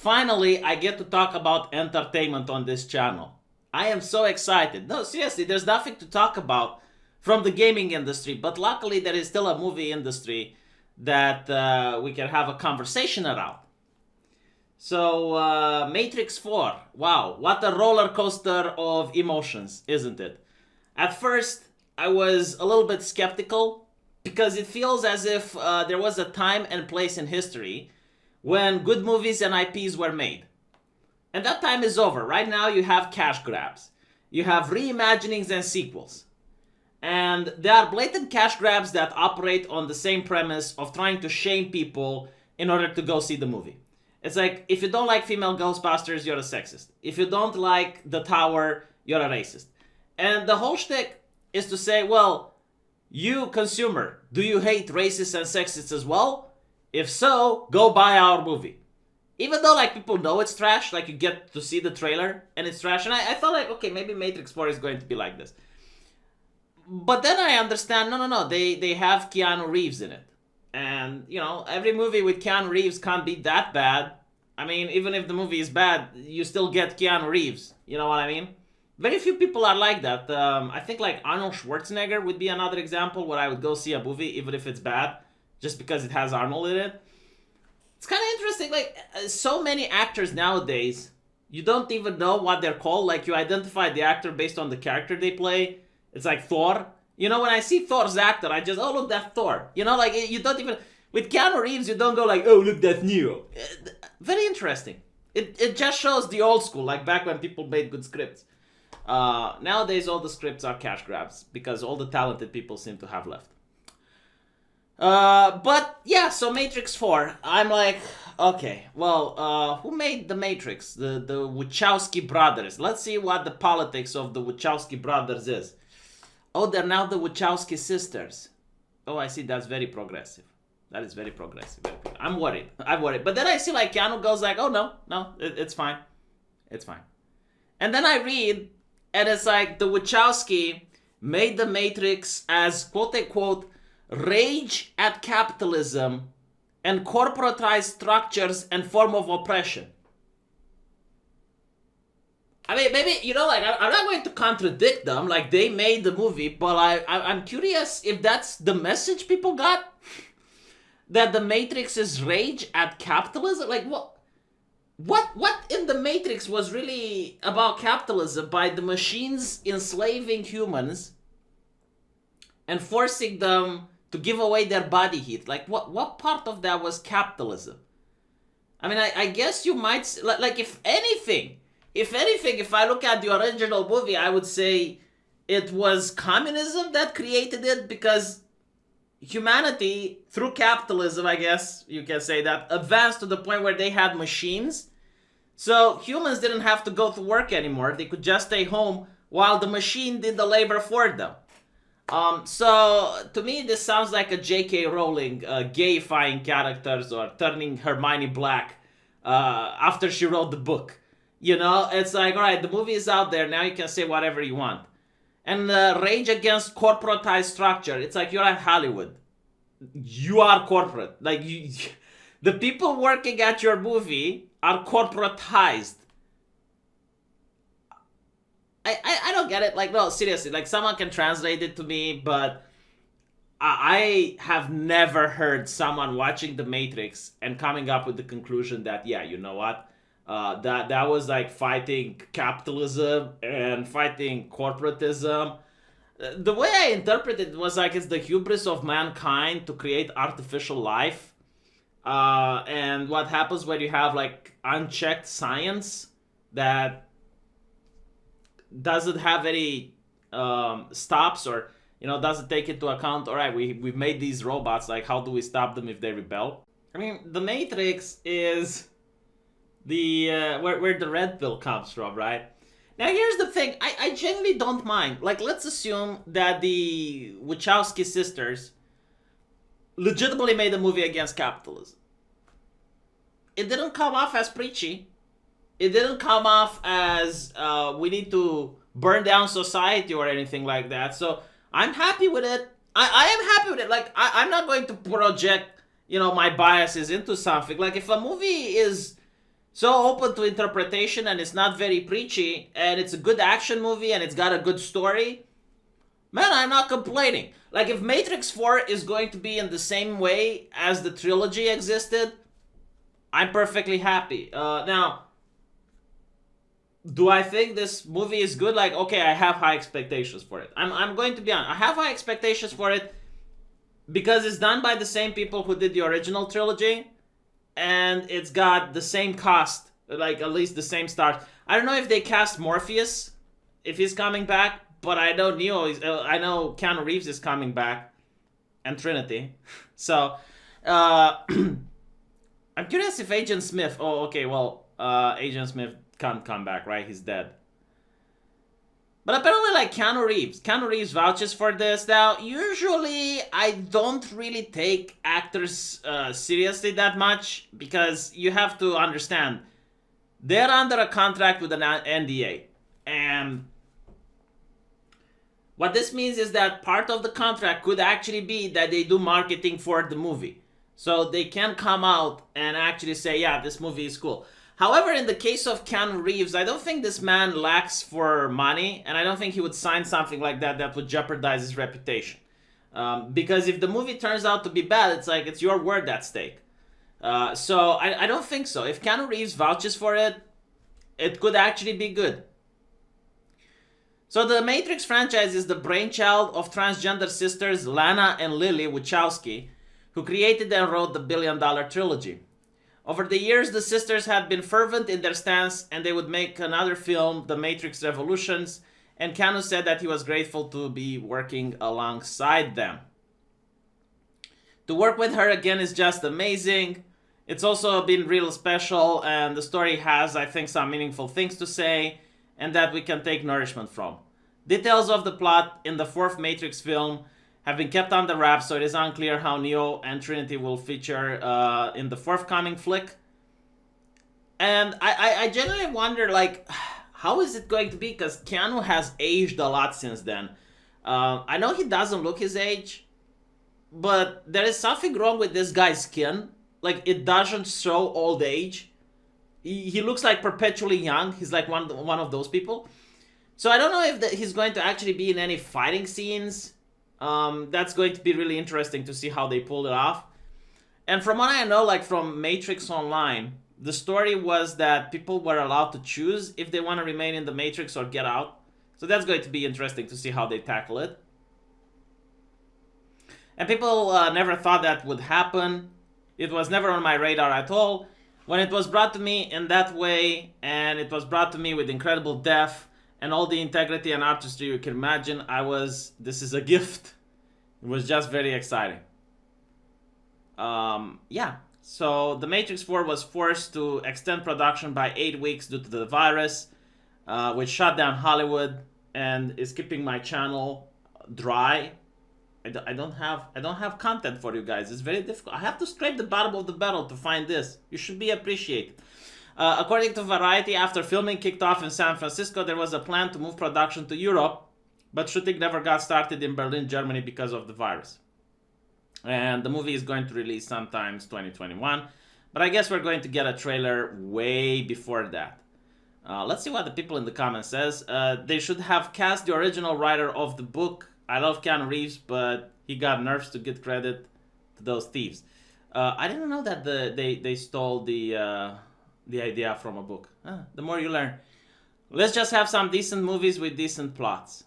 Finally, I get to talk about entertainment on this channel. I am so excited. No, seriously, there's nothing to talk about from the gaming industry, but luckily there is still a movie industry that we can have a conversation around. So, Matrix 4. Wow, what a roller coaster of emotions, isn't it? At first, I was a little bit skeptical because it feels as if there was a time and place in history when good movies and IPs were made. And that time is over. Right now, you have cash grabs, you have reimaginings and sequels. And there are blatant cash grabs that operate on the same premise of trying to shame people in order to go see the movie. It's like, if you don't like female Ghostbusters, you're a sexist. If you don't like The Tower, you're a racist. And the whole shtick is to say, well, you consumer, do you hate racists and sexists as well? If so, go buy our movie. Even though like people know it's trash, like you get to see the trailer and it's trash. And I thought like, okay, maybe Matrix 4 is going to be like this. But then I understand, no, they have Keanu Reeves in it. And, you know, every movie with Keanu Reeves can't be that bad. I mean, even if the movie is bad, you still get Keanu Reeves. You know what I mean? Very few people are like that. I think like Arnold Schwarzenegger would be another example where I would go see a movie even if it's bad, just because it has Arnold in it. It's kind of interesting. Like, so many actors nowadays, you don't even know what they're called. Like, you identify the actor based on the character they play. It's like Thor. You know, when I see Thor's actor, I just, oh, look, that's Thor. You know, like, you don't even... With Keanu Reeves, you don't go like, oh, look, that's Neo. Very interesting. It just shows the old school, like back when people made good scripts. Nowadays, all the scripts are cash grabs because all the talented people seem to have left. But, yeah, so Matrix 4. I'm like, okay, well, who made The Matrix? The Wachowski brothers. Let's see what the politics of the Wachowski brothers is. Oh, they're now the Wachowski sisters. Oh, I see. That's very progressive. That is very progressive. I'm worried. But then I see like Keanu goes like, oh, no, it's fine. It's fine. And then I read, and it's like the Wachowski made The Matrix as quote-unquote rage at capitalism and corporatized structures and form of oppression. I mean, maybe, you know, like, I'm not going to contradict them. Like, they made the movie, but I'm curious if that's the message people got. That The Matrix is rage at capitalism? Like, what in The Matrix was really about capitalism by the machines enslaving humans and forcing them to give away their body heat? Like, what part of that was capitalism? I mean, I guess you might, like, if anything, if I look at the original movie, I would say it was communism that created it, because humanity, through capitalism, I guess you can say that, advanced to the point where they had machines. So humans didn't have to go to work anymore. They could just stay home while the machine did the labor for them. So to me, this sounds like a J.K. Rowling gayifying characters or turning Hermione black after she wrote the book. You know, it's like, all right, the movie is out there. Now you can say whatever you want. And rage against corporatized structure. It's like you're at Hollywood. You are corporate. Like, the people working at your movie are corporatized. I don't get it. Like, no, seriously. Like, someone can translate it to me, but I have never heard someone watching The Matrix and coming up with the conclusion that, yeah, you know what? That was like fighting capitalism and fighting corporatism. The way I interpreted it was like it's the hubris of mankind to create artificial life. And what happens when you have like unchecked science that doesn't have any stops, or, you know, doesn't take into account, all right, we've made these robots, like how do we stop them if they rebel? I mean, The Matrix is the where the red pill comes from, right? Now here's the thing, I genuinely don't mind. Like, let's assume that the Wachowski sisters legitimately made a movie against capitalism. It didn't come off as preachy. It didn't come off as we need to burn down society or anything like that. So I'm happy with it. I am happy with it. Like, I'm not going to project, you know, my biases into something. Like, if a movie is so open to interpretation, and it's not very preachy, and it's a good action movie, and it's got a good story, man, I'm not complaining. Like, if Matrix 4 is going to be in the same way as the trilogy existed, I'm perfectly happy. Now, do I think this movie is good? Like, okay, I have high expectations for it. I'm going to be honest. I have high expectations for it because it's done by the same people who did the original trilogy, and it's got the same cast, like at least the same stars. I don't know if they cast Morpheus, if he's coming back, but I know I know Keanu Reeves is coming back, and Trinity. So, I'm curious if Agent Smith. Oh, okay. Well, Agent Smith can't come back, right? He's dead. But apparently, like Keanu Reeves vouches for this. Now, usually I don't really take actors seriously that much because you have to understand they're under a contract with an NDA, and what this means is that part of the contract could actually be that they do marketing for the movie, so they can come out and actually say, "Yeah, this movie is cool." However, in the case of Keanu Reeves, I don't think this man lacks for money, and I don't think he would sign something like that that would jeopardize his reputation. Because if the movie turns out to be bad, it's like it's your word at stake. So I don't think so. If Keanu Reeves vouches for it, it could actually be good. So the Matrix franchise is the brainchild of transgender sisters Lana and Lily Wachowski, who created and wrote the Billion Dollar Trilogy. Over the years, the sisters had been fervent in their stance, and they would make another film, The Matrix Revolutions, and Keanu said that he was grateful to be working alongside them. To work with her again is just amazing. It's also been real special, and the story has, I think, some meaningful things to say, and that we can take nourishment from. Details of the plot in the fourth Matrix film have been kept under wraps, so it is unclear how Neo and Trinity will feature in the forthcoming flick. And I genuinely wonder, like, how is it going to be? Because Keanu has aged a lot since then. I know he doesn't look his age, but there is something wrong with this guy's skin. Like, it doesn't show old age. He looks like perpetually young. He's like one of those people. So I don't know if he's going to actually be in any fighting scenes. That's going to be really interesting to see how they pull it off. And from what I know, like from Matrix Online, the story was that people were allowed to choose if they want to remain in the Matrix or get out. So that's going to be interesting to see how they tackle it. And people never thought that would happen. It was never on my radar at all. When it was brought to me in that way, and it was brought to me with incredible depth and all the integrity and artistry you can imagine, this is a gift. It was just very exciting. Yeah. So The Matrix 4 was forced to extend production by 8 weeks due to the virus, which shut down Hollywood and is keeping my channel dry. I don't have content for you guys. It's very difficult. I have to scrape the bottom of the barrel to find this. You should be appreciated. According to Variety, after filming kicked off in San Francisco, there was a plan to move production to Europe, but shooting never got started in Berlin, Germany because of the virus. And the movie is going to release sometime 2021, but I guess we're going to get a trailer way before that. Let's see what the people in the comments says. They should have cast the original writer of the book. I love Keanu Reeves, but he got nerfed to get credit to those thieves. I didn't know that they stole the idea from a book. The more you learn. Let's just have some decent movies with decent plots.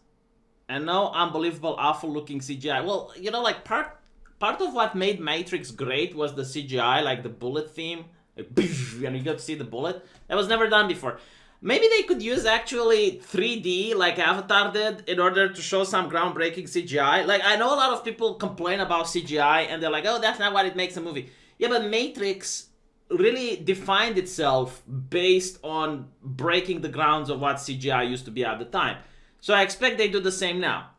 And no unbelievable awful looking CGI. Well, you know, like part of what made Matrix great was the CGI, like the bullet theme. Like, and you got to see the bullet. That was never done before. Maybe they could use actually 3D like Avatar did in order to show some groundbreaking CGI. Like, I know a lot of people complain about CGI and they're like, oh, that's not what it makes a movie. Yeah, but Matrix really defined itself based on breaking the grounds of what CGI used to be at the time. So I expect they do the same now.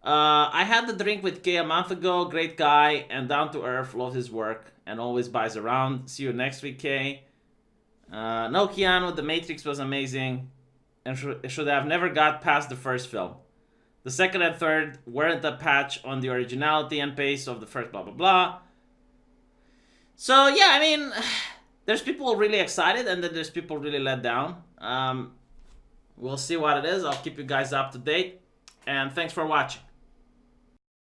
I had the drink with Kay a month ago. Great guy and down to earth. Loves his work and always buys around. See you next week, Kay. No Keanu, The Matrix was amazing and should have never got past the first film. The second and third weren't a patch on the originality and pace of the first blah blah blah. So yeah, I mean, there's people really excited, and then there's people really let down. We'll see what it is. I'll keep you guys up to date, and thanks for watching.